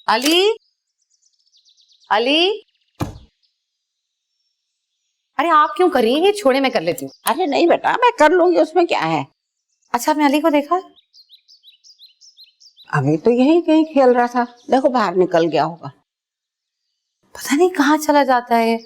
अली, अली, अरे आप क्यों कर रही हैं? ये छोड़े, मैं कर लेती हूँ। अरे नहीं बेटा, मैं कर लूंगी, उसमें क्या है। अच्छा, आपने अली को देखा? अभी तो यही कहीं खेल रहा था, देखो बाहर निकल गया होगा। पता नहीं कहाँ चला जाता है।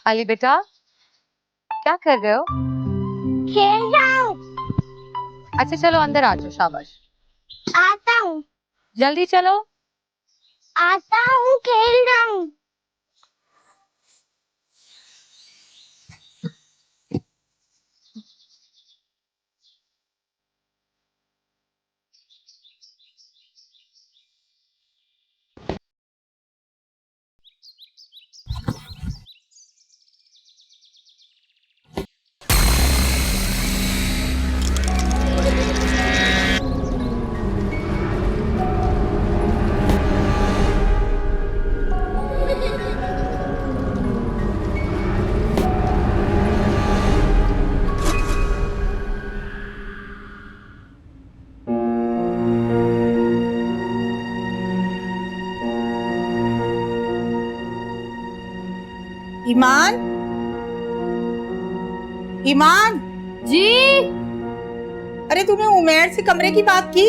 अली बेटा, क्या कर रहे हो? खेल रहा हूँ। अच्छा चलो अंदर आ जाओ, शाबाश। आता हूँ। जल्दी चलो। आता हूँ, खेल रहा हूँ। ईमान, ईमान। जी। अरे तूने उमेर से कमरे की बात की?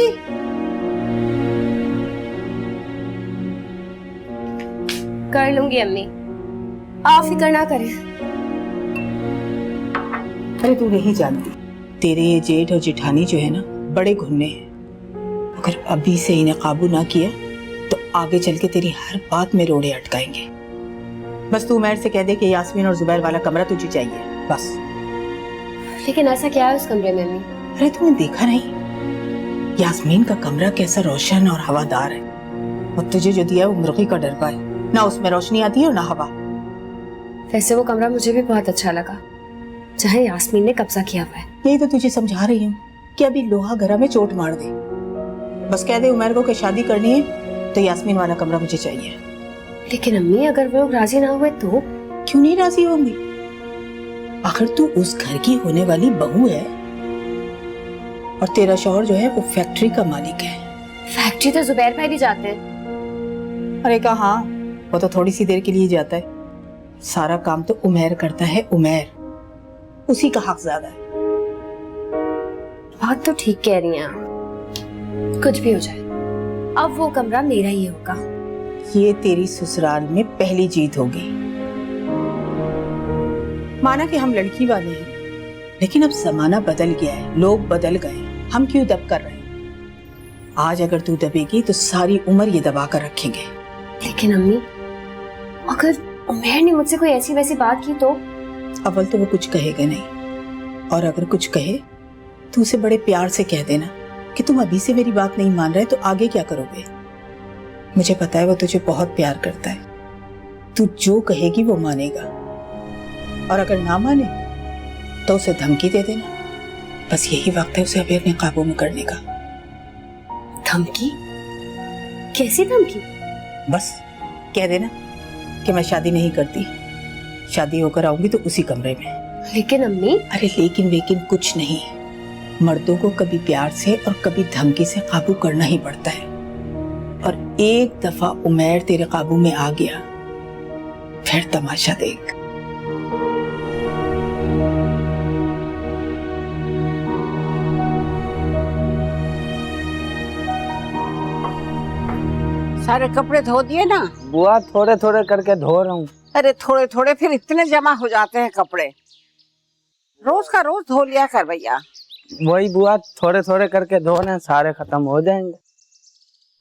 कर लूंगी अम्मी, आप फिक्र ना करें। अरे तू नहीं जानती, तेरे ये जेठ और जेठानी जो है ना, बड़े घुन्ने हैं। अगर अभी से इन्हें काबू ना किया तो आगे चल के तेरी हर बात में रोड़े अटकाएंगे। बस तू उमेर से कह दे कि यास्मीन और जुबैर वाला कमरा तुझे चाहिए, बस। लेकिन ऐसा क्या है उस कमरे में अम्मी? अरे तूने देखा नहीं, यास्मीन का कमरा कैसा रोशन और हवादार है, और तुझे जो दिया है वो मुर्गी का डरबा है, ना उसमें रोशनी आती है और ना हवा। वैसे वो कमरा मुझे भी बहुत अच्छा लगा, जहाँ यास्मीन ने कब्जा किया हुआ है। यही तो तुझे समझा रही हूँ कि अभी लोहा गरा में चोट मार दे। बस कह दे उमर को कि शादी करनी है तो यास्मीन वाला कमरा मुझे चाहिए। लेकिन अम्मी, अगर वो लोग राजी ना हुए तो? क्यों नहीं राजी होंगी? आखिर तू उस घर की होने वाली बहू है, और तेरा शौहर जो है वो फैक्ट्री का मालिक है। फैक्ट्री तो जुबैर भाई भी जाते हैं। अरे कहाँ, वो तो थोड़ी सी देर के लिए जाता है। सारा काम तो उमर करता है, उमर, उसी का हक ज्यादा है। बात तो ठीक कह रही हैं आप। कुछ भी हो जाए, अब वो कमरा मेरा ही होगा। ये तेरी ससुराल में पहली जीत होगी। माना कि हम लड़की वाले हैं, लेकिन अब जमाना बदल गया है, लोग बदल गए, हम क्यों दब कर रहे हैं? आज अगर तू दबेगी तो सारी उम्र ये दबा कर रखेंगे। लेकिन अम्मी, अगर उमर ने मुझसे कोई ऐसी वैसी बात की तो? अव्वल तो वो कुछ कहेगा नहीं, और अगर कुछ कहे तो उसे बड़े प्यार से कह देना कि तुम अभी से मेरी बात नहीं मान रहे तो आगे क्या करोगे। मुझे पता है वो तुझे बहुत प्यार करता है, तू जो कहेगी वो मानेगा, और अगर ना माने तो उसे धमकी दे देना। बस यही वक्त है उसे अभी अपने काबू में करने का। धमकी? कैसी धमकी? बस कह देना कि मैं शादी नहीं करती, शादी होकर आऊंगी तो उसी कमरे में। लेकिन अम्मी। अरे लेकिन वेकिन कुछ नहीं, मर्दों को कभी प्यार से और कभी धमकी से काबू करना ही पड़ता है, और एक दफा उमर तेरे काबू में आ गया फिर तमाशा देख। सारे कपड़े धो दिए ना? बुआ थोड़े थोड़े करके धो रहा हूँ। अरे थोड़े थोड़े फिर इतने जमा हो जाते हैं कपड़े, रोज का रोज धो लिया कर भैया। वही बुआ, थोड़े थोड़े करके धो रहे हैं, सारे खत्म हो जाएंगे।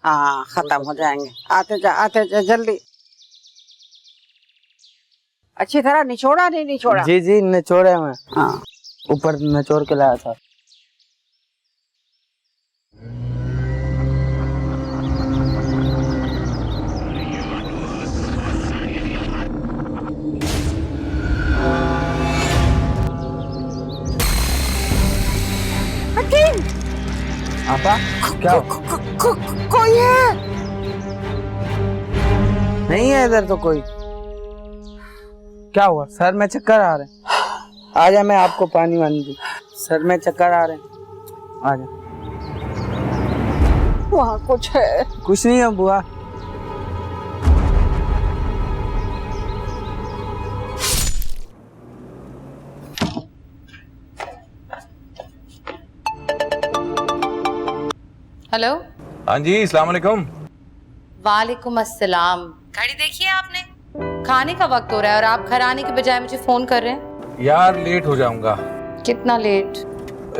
हाँ खत्म हो जाएंगे। आते जा जल्दी। अच्छी तरह निचोड़ा नहीं निचोड़ा? जी जी निचोड़े में, हाँ ऊपर निचोड़ के लाया था। क्या कोई है? नहीं है इधर तो कोई। क्या हुआ? सर में चक्कर आ रहे हैं। आजा, मैं आपको पानी वानी दूं। सर में चक्कर आ रहे हैं, आजा। वहाँ कुछ है? कुछ नहीं है बुआ। हेलो। हाँ जी, अस्सलाम वालेकुम। वालेकुम अस्सलाम। घड़ी देखी है आपने? खाने का वक्त हो रहा है और आप घर आने के बजाय मुझे फोन कर रहे हैं। यार लेट हो जाऊंगा। कितना लेट?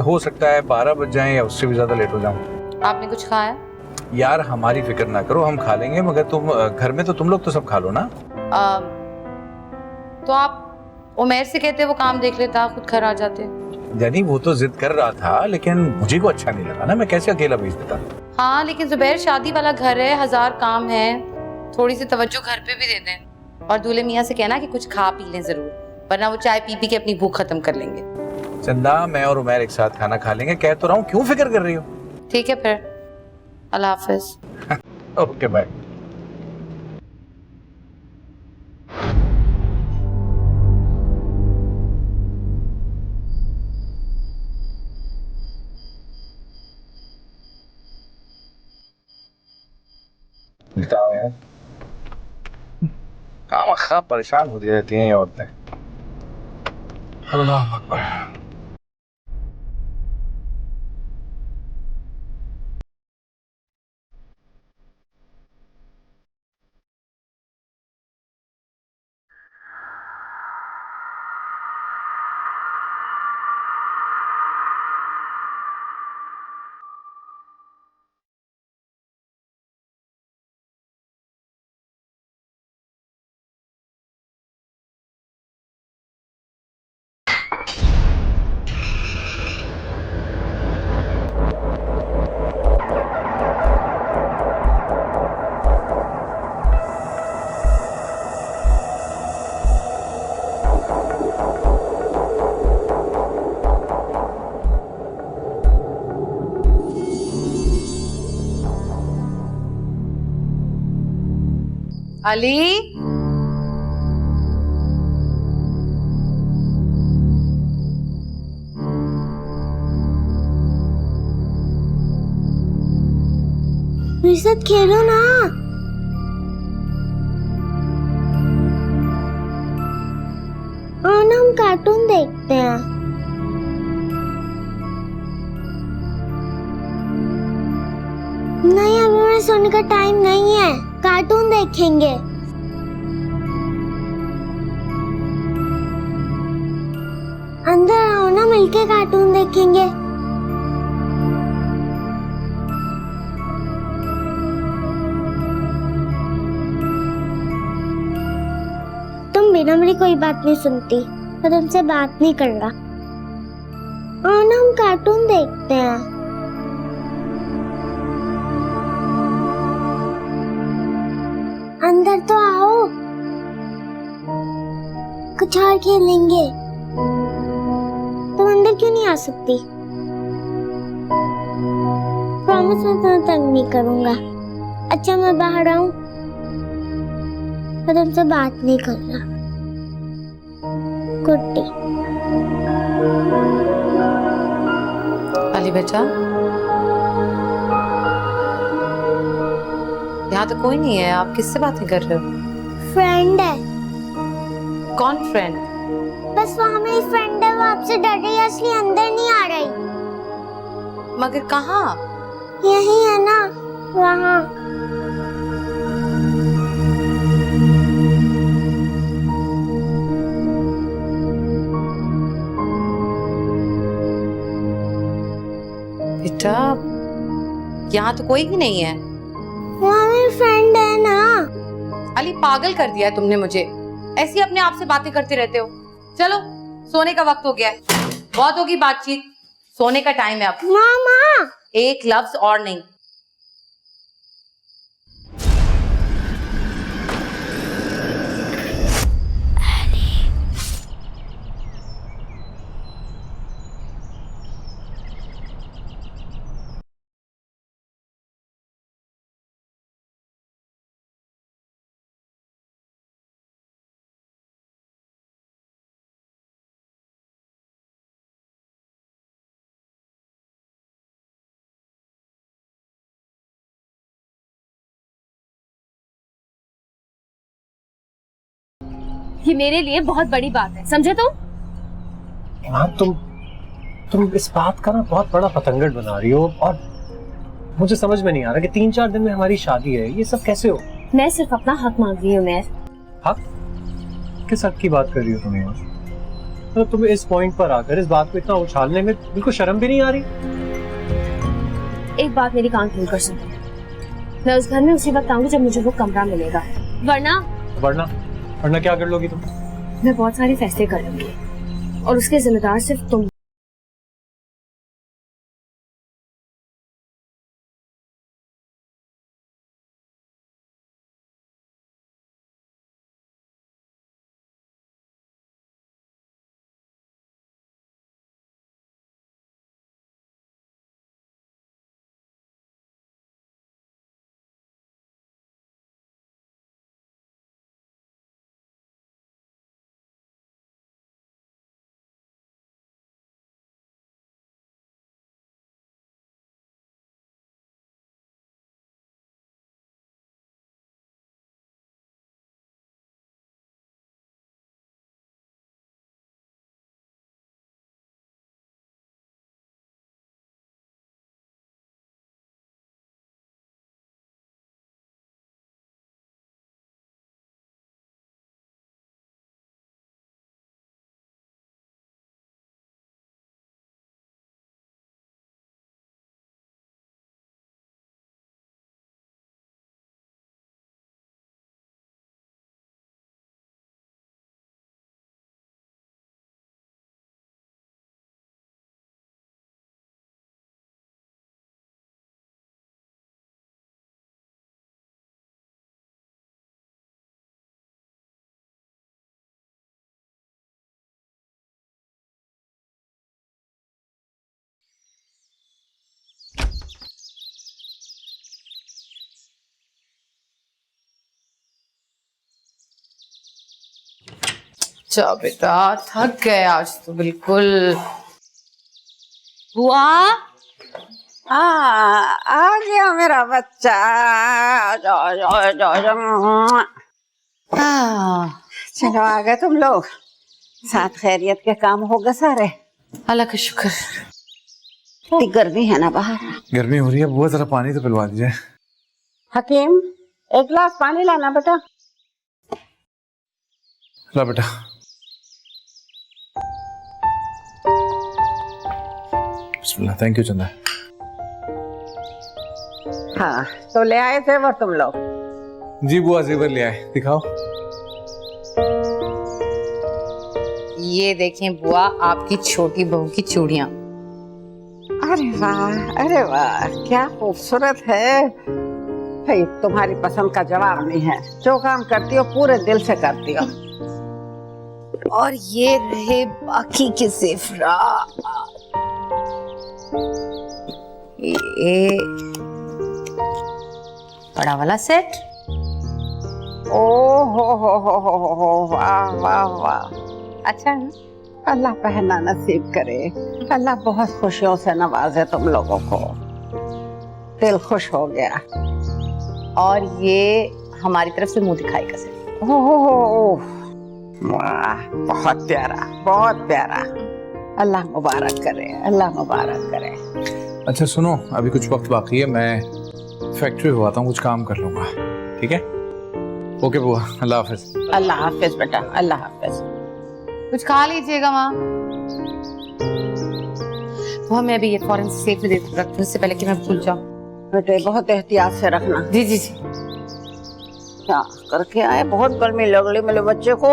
हो सकता है 12 बज जाएं या उससे भी ज्यादा लेट हो जाऊं। आपने कुछ खाया? यार हमारी फिक्र ना करो, हम खा लेंगे, मगर तुम घर में तो तुम लोग तो सब खा लो ना। तो आप उमेर से कहते वो काम देख लेता, खुद घर आ जाते। यानी वो तो जिद कर रहा था, लेकिन मुझे को अच्छा नहीं लगा ना, मैं कैसे अकेला भेज देता। हाँ लेकिन जुबैर, शादी वाला घर है, 1000 काम है, थोड़ी सी तवज्जो घर पे भी दे दें। और दूल्हे मियाँ से कहना कि कुछ खा पी लें जरूर, वरना वो चाय पी पी के अपनी भूख खत्म कर लेंगे। चंदा, मैं और उमैर एक साथ खाना खा लेंगे, कह तो रहा हूँ, क्यों फिक्र कर रही हो? ठीक है फिर, अल्लाह हाफिज। Okay bye. बताओ यार, खामखा परेशान होती रहती हैं ये औरतें। अल्लाह अकबर। अली, मेरे साथ खेलो ना। ना हम कार्टून देखते हैं। नहीं, अभी मेरे सोने का टाइम नहीं है, कार्टून देखेंगे। अंदर आओ ना, मिलके कार्टून देखेंगे। तुम बिना मेरी कोई बात नहीं सुनती, मैं तुमसे बात नहीं कर रहा। आओ ना, हम कार्टून देखते हैं। अंदर तो आओ, कुछ और खेलेंगे। तुम अंदर क्यों नहीं आ सकती? प्रॉमिस मैं तुम्हें तंग नहीं करूंगा। अच्छा मैं बाहर आऊं? मैं तुमसे बात नहीं कर रहा। Good day. अली बेटा, यहाँ तो कोई नहीं है, आप किससे बातें कर रहे हो? फ्रेंड है। कौन फ्रेंड? बस वहाँ मेरी फ्रेंड है, वो आपसे डर रही है इसलिए अंदर नहीं आ रही। मगर कहाँ? यही है ना, वहाँ। बेटा, यहाँ तो कोई भी नहीं है। वहाँ मेरी फ्रेंड है ना। अली, पागल कर दिया है तुमने मुझे, ऐसे ही अपने आप से बातें करते रहते हो। चलो, सोने का वक्त हो गया है, बहुत होगी बातचीत, सोने का टाइम है अब। मामा, एक लफ्ज और नहीं। ये मेरे लिए बहुत बड़ी बात है, समझे तुम? हाँ, तुम इस बात का ना बहुत बड़ा पतंगड़ बना रही हो, और मुझे समझ में नहीं आ रहा कि 3-4 दिन में हमारी शादी है, ये सब कैसे हो? मैं सिर्फ अपना हक मांग रही हूँ मेहर। हक? किस हक की बात कर रही हो तुम यार? तो तुम इस पॉइंट पर आकर इस बात को इतना उछालने में बिल्कुल शर्म भी नहीं आ रही? एक बात मेरी कान खोल कर सुन, मैं उस घर में उसी वक्त आऊंगी जब मुझे वो कमरा मिलेगा, वरना वरना क्या कर लोगी तुम? मैं बहुत सारे फैसले कर लूंगी और उसके जिम्मेदार सिर्फ तुम। अच्छा बेटा, थक गए आज तो बिल्कुल। बुआ आ गया मेरा बच्चा। जाओ जाओ जाओ जाओ। चलो आ गए तुम लोग, साथ खैरियत के काम हो गए सारे? अल्लाह का शुक्र। इतनी गर्मी है ना बाहर। गर्मी हो रही है बुआ, जरा पानी तो पिलवा दीजिए। हकीम, एक गिलास पानी लाना बेटा। ला बेटा। बिस्मिल्लाह। थैंक यू चंदा। हाँ तो ले आए जेवर तुम लोग? जी बुआ, जेवर ले आए, दिखाओ। ये देखें बुआ, आपकी छोटी बहू की चूड़ियां। अरे वाह, क्या खूबसूरत है भाई। तुम्हारी पसंद का जवाब नहीं है, जो काम करती हो पूरे दिल से करती हो। और ये रहे बाकी के जेफरा। ये बड़ा वाला सेट। ओ हो, वाह वाह वाह, अच्छा है ना? अल्लाह पहना नसीब करे। अल्लाह बहुत खुशियों से नवाजे तुम लोगों को, दिल खुश हो गया। और ये हमारी तरफ से मुंह दिखाई का सेट। हो, वाह, बहुत प्यारा, बहुत प्यारा। अल्लाह मुबारक करे, अल्लाह मुबारक करे। अच्छा सुनो, अभी कुछ वक्त बाकी है, मैं फैक्ट्री हुआ था, कुछ काम कर लूंगा, ठीक है? ओके बुआ, अल्लाह हाफिज। अल्लाह हाफिज बेटा, अल्लाह हाफिज। कुछ खा लीजिएगा माँ। वो हमें अभी ये फौरन सेफ में रखती हूँ, इससे पहले कि मैं भूल जाऊँ। बेटे बहुत एहतियात से रखना। जी जी जी। क्या करके आए, बहुत गर्मी लग रही मेरे बच्चे को।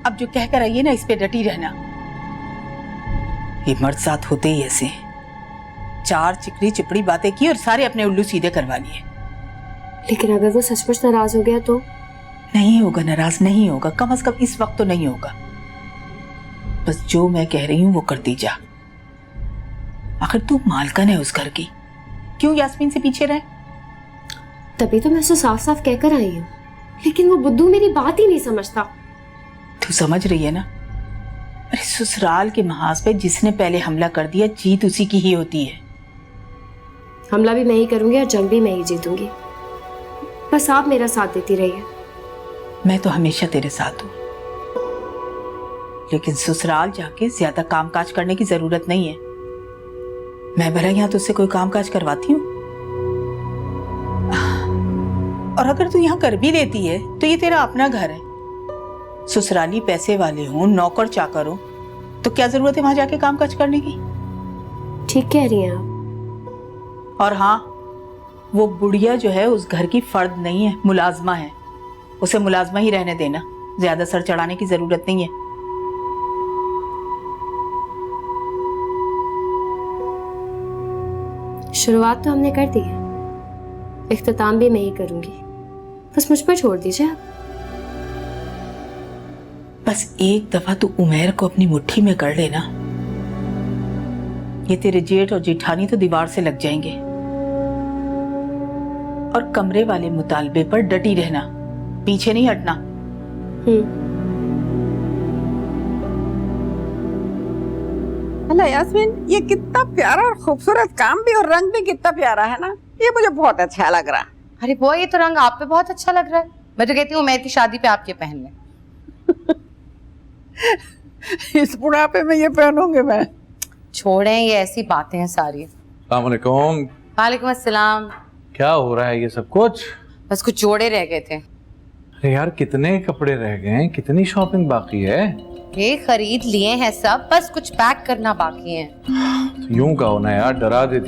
अब जो कह कर आई है ना, इस पे डटी रहना। ये मर्द साथ होते ही ऐसे, 4 चिकनी चिपड़ी बातें की और सारे अपने उल्लू सीधे करवा लिए। लेकिन अगर वो सचमुच नाराज हो गया तो? नहीं होगा, नाराज नहीं होगा, कम से कम इस वक्त तो नहीं होगा। बस जो मैं कह रही हूं वो करती जा। आखिर तू मालकन है उस घर की, क्यों यास्मीन से पीछे रहे? तभी तो मैं उसे साफ साफ कहकर आई हूँ, लेकिन वो बुद्धू मेरी बात ही नहीं समझता। तू समझ रही है ना? अरे ससुराल के महाज पे जिसने पहले हमला कर दिया, जीत उसी की ही होती है। हमला भी मैं ही करूंगी और जंग भी मैं ही जीतूंगी। बस आप मेरा साथ देती रहिए। मैं तो हमेशा तेरे साथ हूँ, लेकिन ससुराल जाके ज्यादा कामकाज करने की जरूरत नहीं है। मैं भला यहाँ तुझसे कोई कामकाज करवाती हूँ? और अगर तू यहाँ कर भी लेती है तो ये तेरा अपना घर है। ससुराली पैसे वाले हों, नौकर चाकर हो, तो क्या जरूरत है वहां जाके कामकाज करने की? ठीक कह रही हैं आप। और हाँ, वो बुढ़िया जो है उस घर की फर्द नहीं है, मुलाजमा है। उसे मुलाजमा ही रहने देना, ज्यादा सर चढ़ाने की जरूरत नहीं है। शुरुआत तो हमने कर दी है, इख्तिताम भी मैं ही करूंगी। बस मुझ पर छोड़ दीजिए आप। बस एक दफा तू उमैर को अपनी मुट्ठी में कर लेना, ये तेरे जेठ और जेठानी तो दीवार से लग जाएंगे। और कमरे वाले मुतालबे पर डटी रहना, पीछे नहीं हटना। अल्लाह यास्मीन, ये कितना प्यारा और खूबसूरत काम भी और रंग भी कितना प्यारा है ना, ये मुझे बहुत अच्छा लग रहा। अरे बुआ, ये तो रंग आप पे बहुत अच्छा लग रहा है। मैं तो कहती हूँ मैं की शादी पे आपके पहन लें। इस बुढ़ापे में ये पहनूंगी मैं? छोड़ें, ये ऐसी बातें हैं सारी। अस्सलाम वालेकुम। वालेकुम अस्सलाम। क्या हो रहा है ये सब कुछ? बस कुछ जोड़े रह गए थे। अरे यार, कितने कपड़े रह गए हैं, कितनी शॉपिंग बाकी है? ये खरीद लिए हैं सब, बस कुछ पैक करना बाकी है। यूं कहो ना यार, डरा देती।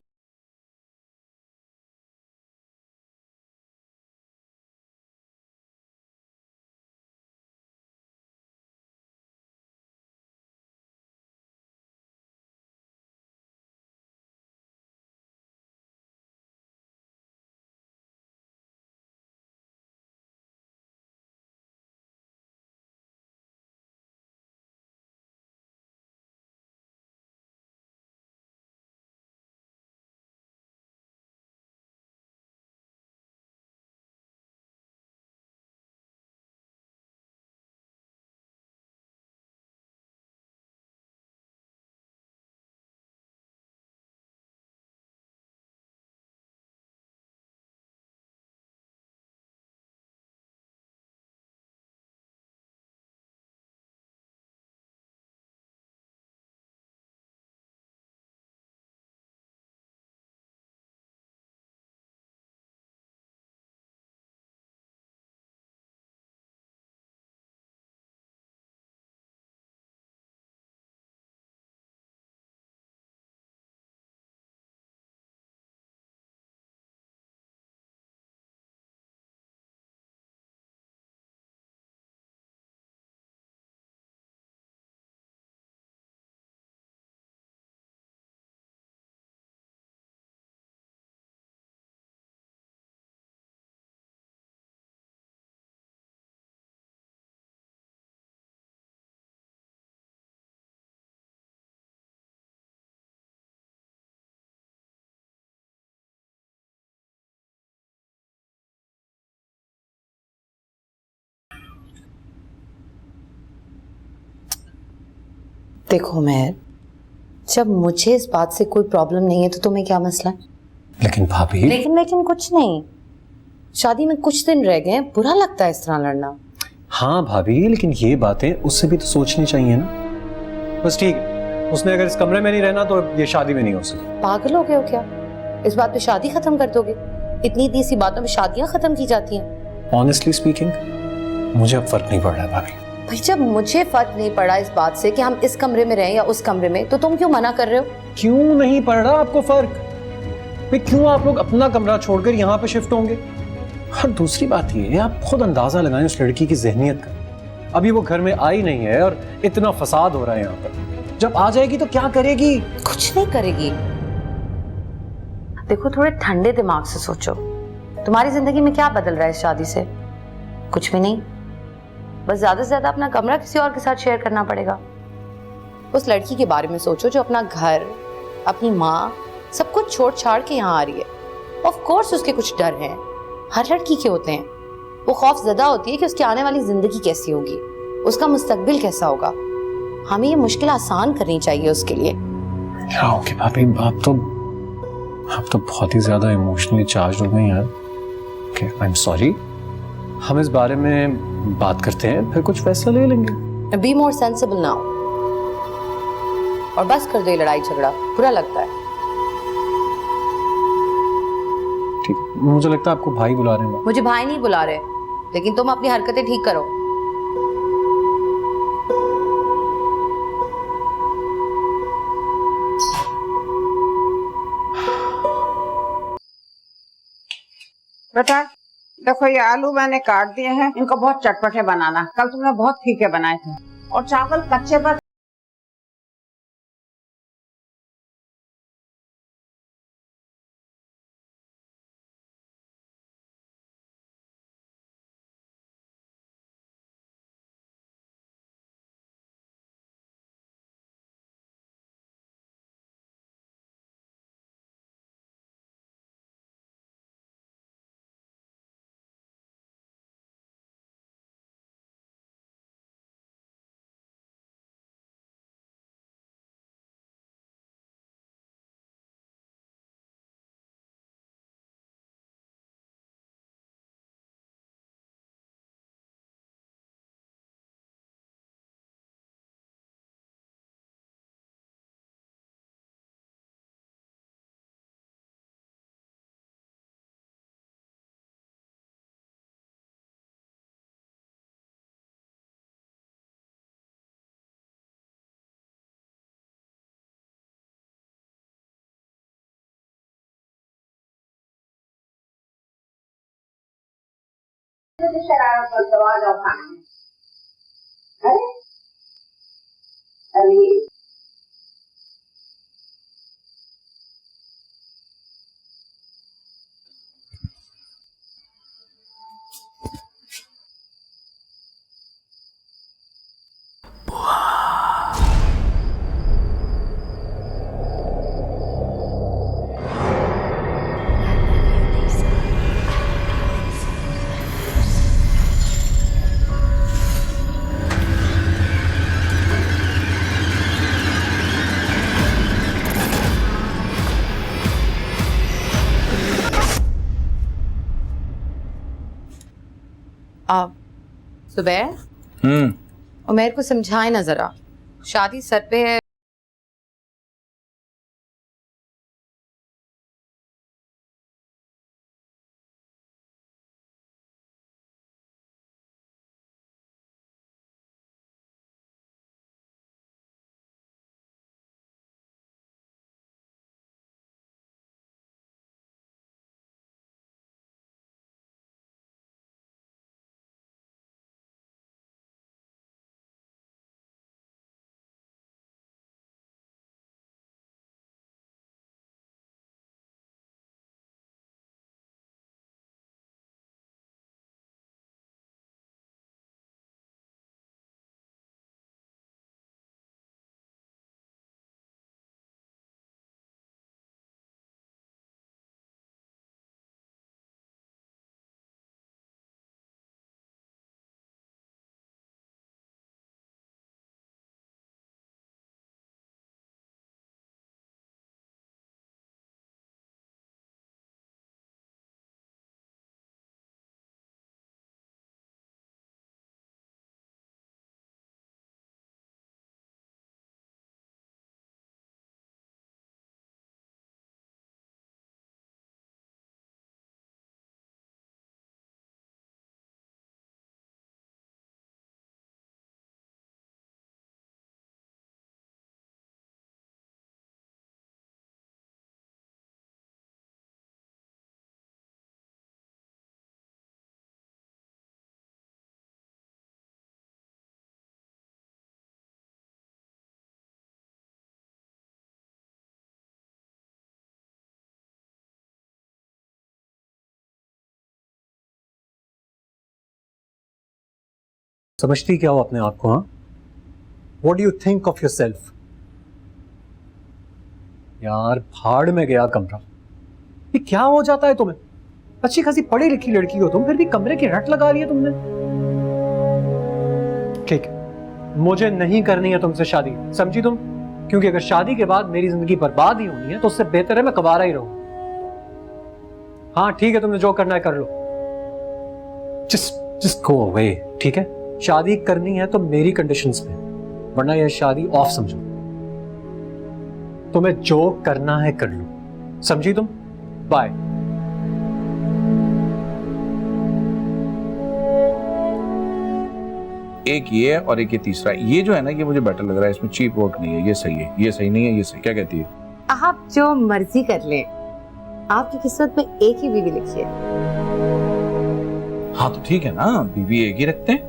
देखो मैं, जब मुझे इस बात से कोई प्रॉब्लम नहीं है तो तुम्हें क्या मसला है? लेकिन भाभी। लेकिन कुछ नहीं। शादी में कुछ दिन रह गए, बुरा लगता है इस तरह लड़ना। हाँ भाभी, लेकिन ये बातें उससे भी तो सोचनी चाहिए ना। बस ठीक है, उसने अगर इस कमरे में नहीं रहना तो ये शादी में नहीं हो सकती। पागल हो गए हो क्या? इस बात पे शादी खत्म कर दोगे? इतनी सी बातों में शादियां खत्म की जाती हैं। ऑनेस्टली स्पीकिंग, मुझे अब फर्क नहीं पड़ रहा है भाभी। भाई, जब मुझे फर्क नहीं पड़ा इस बात से कि हम इस कमरे में रहें या उस कमरे में, तो तुम क्यों मना कर रहे हो? क्यों नहीं पड़ रहा आपको फर्क? भाई क्यों आप लोग अपना कमरा छोड़कर यहाँ पे शिफ्ट होंगे? और दूसरी बात ये है, आप खुद अंदाजा लगाएं उस लड़की की ज़हनियत का। अभी वो घर में आई नहीं है और इतना फसाद हो रहा है यहाँ पर। जब आ जाएगी तो क्या करेगी? कुछ नहीं करेगी। देखो, थोड़े ठंडे दिमाग से सोचो। तुम्हारी जिंदगी में क्या बदल रहा है इस शादी से? कुछ भी नहीं। बस ज्यादा से ज्यादा अपना कमरा किसी और के साथ शेयर करना पड़ेगा। उस लड़की के बारे में सोचो जो अपना घर, अपनी माँ, सब कुछ छोड़ छाड़ के यहाँ आ रही है। ऑफ कोर्स उसके कुछ डर हैं, हर लड़की के होते हैं। वो खौफ ज़दा होती है कि उसकी आने वाली जिंदगी कैसी होगी, उसका मुस्तकबिल कैसा होगा। हमें ये मुश्किल आसान करनी चाहिए उसके लिए। क्या होगी भाभी, आप तो बहुत ही ज्यादा इमोशनली चार्ज हो गई यार। Okay, I am sorry. हम इस बारे में बात करते हैं, फिर कुछ फैसला ले लेंगे। बी मोर सेंसिबल नाउ, और बस कर दो ये लड़ाई झगड़ा, बुरा लगता है। ठीक, मुझे लगता है आपको भाई बुला रहे हैं। मुझे भाई नहीं बुला रहे, लेकिन तुम अपनी हरकतें ठीक करो। बेटा देखो, ये आलू मैंने काट दिए हैं, इनको बहुत चटपटे बनाना। कल तुमने बहुत फीके बनाए थे। और चावल कच्चे पर शरारत कर दो, आ जाओ खाने। अरे अरे आप सुबह उमेर को समझाए ना जरा, शादी सर पे है। समझती क्या हो अपने आप को? हाँ, what do you think of your self? यार भाड़ में गया कमरा। ये क्या हो जाता है तुम्हें? अच्छी खासी पढ़ी लिखी लड़की हो तुम, फिर भी कमरे की रट लगा रही है तुमने। ठीक, मुझे नहीं करनी है तुमसे शादी, समझी तुम? क्योंकि अगर शादी के बाद मेरी जिंदगी बर्बाद ही होनी है तो उससे बेहतर है मैं कबारा ही रहूं। हाँ ठीक है, तुमने जो करना है कर लो। जस्ट गो अवे, ठीक है? शादी करनी है तो मेरी कंडीशंस पे, वरना यह शादी ऑफ समझो। तुम्हें जो करना है कर लो, समझी तुम? बाय। एक ये है और एक ये तीसरा। ये जो है ना, ये मुझे बेटर लग रहा है, इसमें चीप वर्क नहीं है। ये सही है, ये सही नहीं है, ये सही। क्या कहती है? आप जो मर्जी कर लें, आपकी किस्मत में एक ही बीवी लिखी है। हाँ तो ठीक है ना, बीवी एक ही रखते हैं,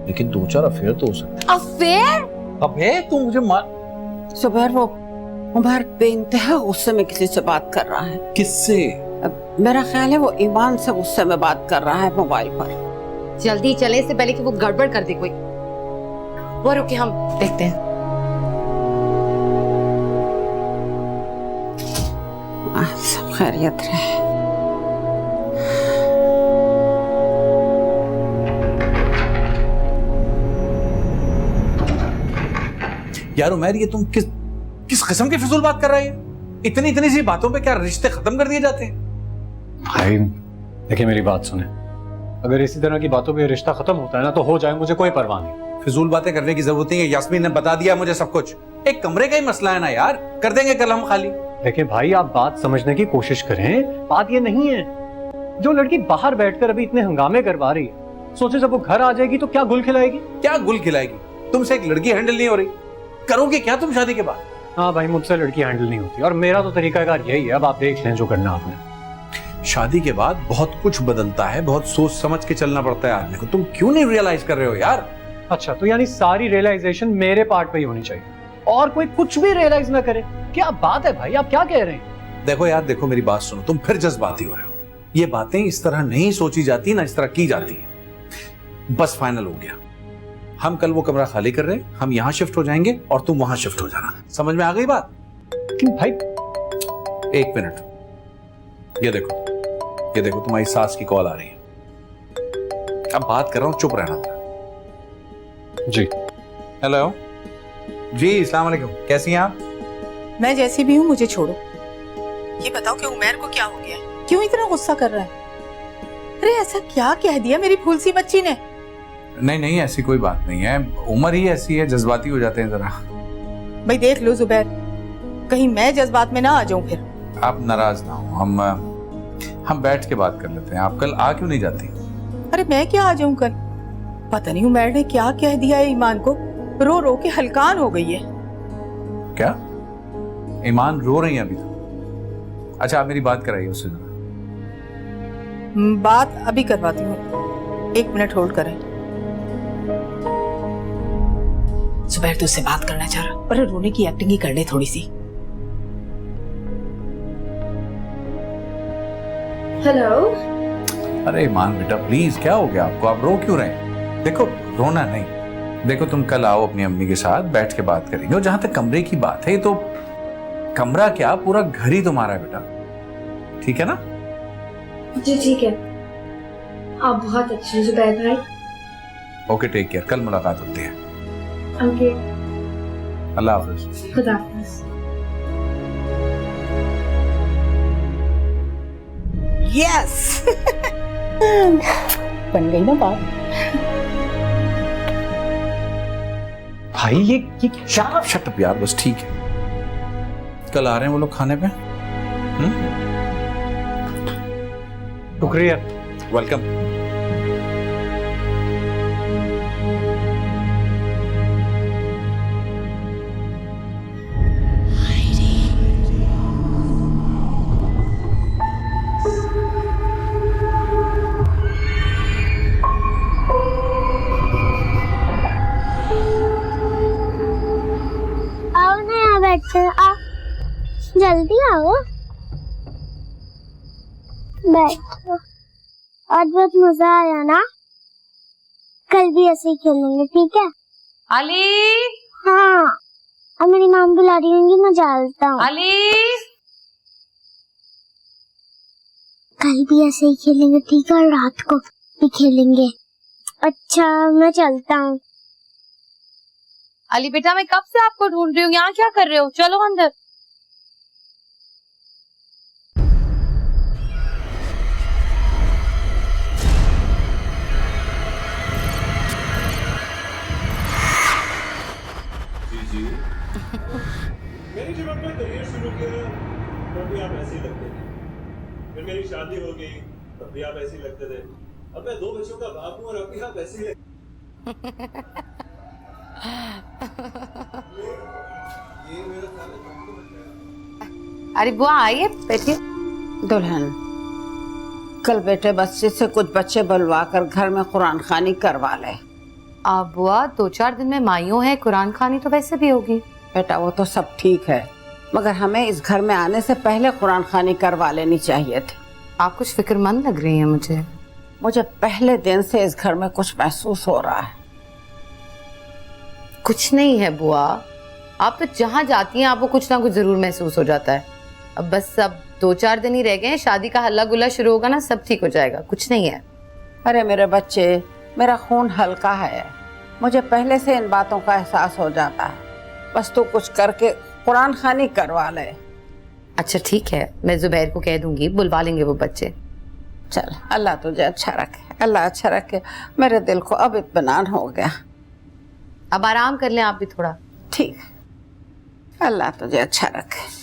लेकिन 2-4 अफेयर तो हो सकते हैं। अफेयर? अबे तू मुझे मार। सुबह वो उमर बेइंतहा गुस्से में किसी से बात कर रहा है। किससे? मेरा ख्याल है वो ईमान से गुस्से में बात कर रहा है मोबाइल पर। जल्दी चले, इससे पहले कि वो गड़बड़ कर दे कोई। वो रुके, हम देखते हैं। सब खैरियत रहे। यार उमर, ये तुम किस किस्म की फिजूल बात कर रहे हैं? इतनी सी बातों पे क्या रिश्ते खत्म कर दिए जाते हैं? भाई देखिए, मेरी बात सुने। अगर इसी तरह की बातों पे रिश्ता खत्म होता है ना तो हो जाए, मुझे कोई परवाह नहीं। फिजूल बातें करने की जरूरत नहीं है, यास्मीन ने बता दिया मुझे सब कुछ। एक कमरे का ही मसला है ना यार, कर देंगे कल हम खाली। देखिए भाई, आप बात समझने की कोशिश करें। बात ये नहीं है, जो लड़की बाहर बैठकर अभी इतने हंगामे करवा रही है, सोचे जब वो घर आ जाएगी तो क्या गुल खिलाएगी? क्या गुल खिलाएगी? तुमसे एक लड़की हैंडल नहीं हो रही, करोगे क्या तुम शादी के बाद? हाँ भाई, मुझसे लड़की हैंडल नहीं होती, और मेरा तो तरीकाकार यही है। अब आप देख लें जो करना आपने। शादी के बाद बहुत कुछ बदलता है, बहुत सोच समझ के चलना पड़ता है आदमी को। तुम क्यों नहीं रियलाइज कर रहे हो यार? अच्छा, तो यानी सारी रियलाइजेशन मेरे पार्ट पे ही होनी चाहिए और कोई कुछ भी रियलाइज ना करे? क्या बात है भाई, आप क्या कह रहे हैं? देखो यार, देखो मेरी बात सुनो, तुम फिर जज्बाती हो रहे हो। ये बातें इस तरह नहीं सोची जाती ना, इस तरह की जाती है। बस फाइनल हो गया, हम कल वो कमरा खाली कर रहे हैं, हम यहाँ शिफ्ट हो जाएंगे और तुम वहां शिफ्ट हो जाना। समझ में आ गई बात? भाई 1 मिनट, ये देखो तुम्हारी सास की कॉल आ रही है। अब बात कर रहा हूं, चुप रहना जी। हेलो जी, अस्सलाम वालेकुम, कैसी हैं आप? मैं जैसी भी हूँ, मुझे छोड़ो। ये बताओ कि उमर को क्या हो गया, क्यों इतना गुस्सा कर रहा है? अरे ऐसा क्या कह दिया मेरी फूल सी बच्ची ने? नहीं, ऐसी कोई बात नहीं है, उम्र ही ऐसी है, जज्बाती हो जाते हैं जरा। भाई देख लो जुबैर, कहीं मैं जज्बात में ना आ जाऊं फिर। आप नाराज ना हो, हम बैठ के बात कर लेते हैं। आप कल आ क्यों नहीं जाती? अरे मैं क्या आ जाऊं कल? पता नहीं उमर ने क्या कह दिया है ईमान को, रो रो के हलकान हो गई है। क्या ईमान रो रही है अभी तो? अच्छा, आप मेरी बात कराइए उससे जरा। बात अभी करवाती हूँ, 1 मिनट होल्ड करें। जुबैर तुझसे बात करना चाह रहा, पर रोने की एक्टिंग ही कर ले थोड़ी सी। हेलो। अरे ईमान बेटा, प्लीज, क्या हो गया आपको? आप रो क्यों रहे हैं? देखो, रोना नहीं, देखो तुम कल आओ अपनी अम्मी के साथ, बैठ के बात करेंगे। और जहां तक कमरे की बात है, तो कमरा क्या, पूरा घर ही तुम्हारा है बेटा, ठीक है ना? जी ठीक है, आप बहुत अच्छे हैं जुबैर भाई। ओके, टेक केयर, कल मुलाकात होती है। ओके, अल्लाह हाफिज। खुदा हाफिज। यस बन गई ना बात। भाई ये शट अप यार, बस ठीक है। कल आ रहे हैं वो लोग खाने पे। शुक्रिया, वेलकम। आओ ना यहाँ बैठते हैं, आ जल्दी आओ, बैठो। आज बहुत मजा आया ना? कल भी ऐसे ही खेलेंगे, ठीक है? अली, हाँ, अब मेरी माम बुला रही होंगी, मैं जाता हूँ। अली, कल भी ऐसे ही खेलेंगे, ठीक है? और रात को भी खेलेंगे। अच्छा, मैं चलता हूँ। अली बेटा, मैं कब से आपको ढूंढ रही हूँ, यहाँ क्या कर रहे हो? चलो अंदर। मेरी जब अपना करियर शुरू किया तब भी आप ऐसे ही लगते थे। फिर मेरी शादी हो गई तब भी आप ऐसे ही लगते थे। अब मैं 2 बच्चों का बाप हूँ और अब भी आप ऐसे ही ये मेरा ख्याल है। अरे बुआ आइए, बैठिए। दुल्हन, कल बेटे बच्चे से कुछ बच्चे बुलवा कर घर में कुरान खानी करवा ले। आप बुआ 2-4 दिन में माइयों है, कुरान खानी तो वैसे भी होगी। बेटा वो तो सब ठीक है, मगर हमें इस घर में आने से पहले कुरान खानी करवा लेनी चाहिए थी। आप कुछ फिक्रमंद लग रही हैं मुझे। मुझे पहले दिन से इस घर में कुछ महसूस हो रहा है। कुछ नहीं है बुआ, आप तो जहाँ जाती हैं आपको कुछ ना कुछ जरूर महसूस हो जाता है। अब बस अब 2-4 दिन ही रह गए हैं, शादी का हल्ला गुल्ला शुरू होगा ना, सब ठीक हो जाएगा, कुछ नहीं है। अरे मेरे बच्चे, मेरा खून हल्का है, मुझे पहले से इन बातों का एहसास हो जाता है। बस तू कुछ करके कुरान खानी करवा ले। अच्छा ठीक है, मैं जुबैर को कह दूंगी, बुलवा लेंगे वो बच्चे। चल, अल्लाह तुझे अच्छा रखे, अल्लाह अच्छा रखे। मेरे दिल को अब इत्मीनान हो गया। अब आराम कर लें आप भी थोड़ा। ठीक है, अल्लाह तुझे अच्छा रखे।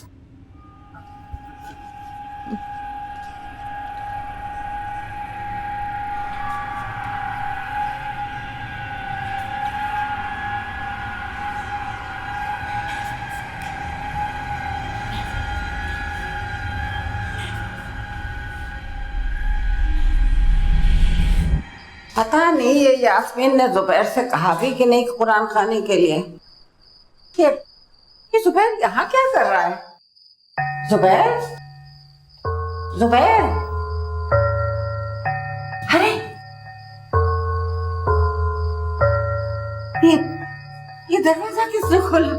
पता नहीं ये यास्मीन ने जुबैर से कहा भी कि नहीं कुरान खाने के लिए। ये जुबैर यहाँ क्या कर रहा है? जुबैर, जुबैर, अरे ये दरवाजा किसने खोला?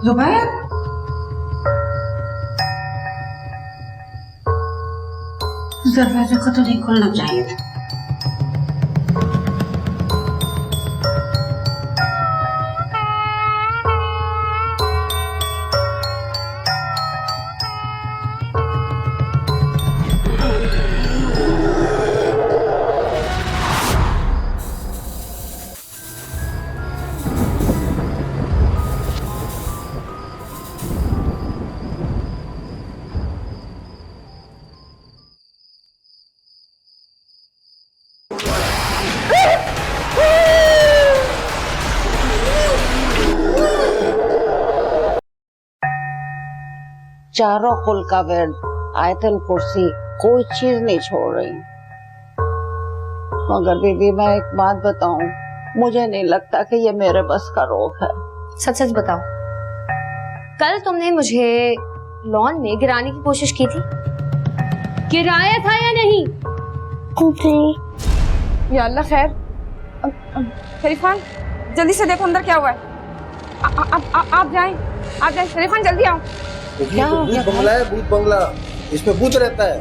जुबैर, दरवाजे को तो नहीं खोलना चाहिए था। चारों कुल का वेद, आयतन कुर्सी, कोई चीज नहीं छोड़ रही। मगर बीबी मैं एक बात बताऊं, मुझे नहीं लगता कि ये मेरे बस का रोग है। सच सच बताओ, कल तुमने मुझे लॉन में गिराने की कोशिश की थी, गिराया था या नहीं? या अल्लाह खैर। शरीफान जल्दी से देखो अंदर क्या हुआ है। आप जाएं शरीफान, जल्दी आओ। क्या हो गया? बंगला है, भूत बंगला, इसमें भूत रहता है।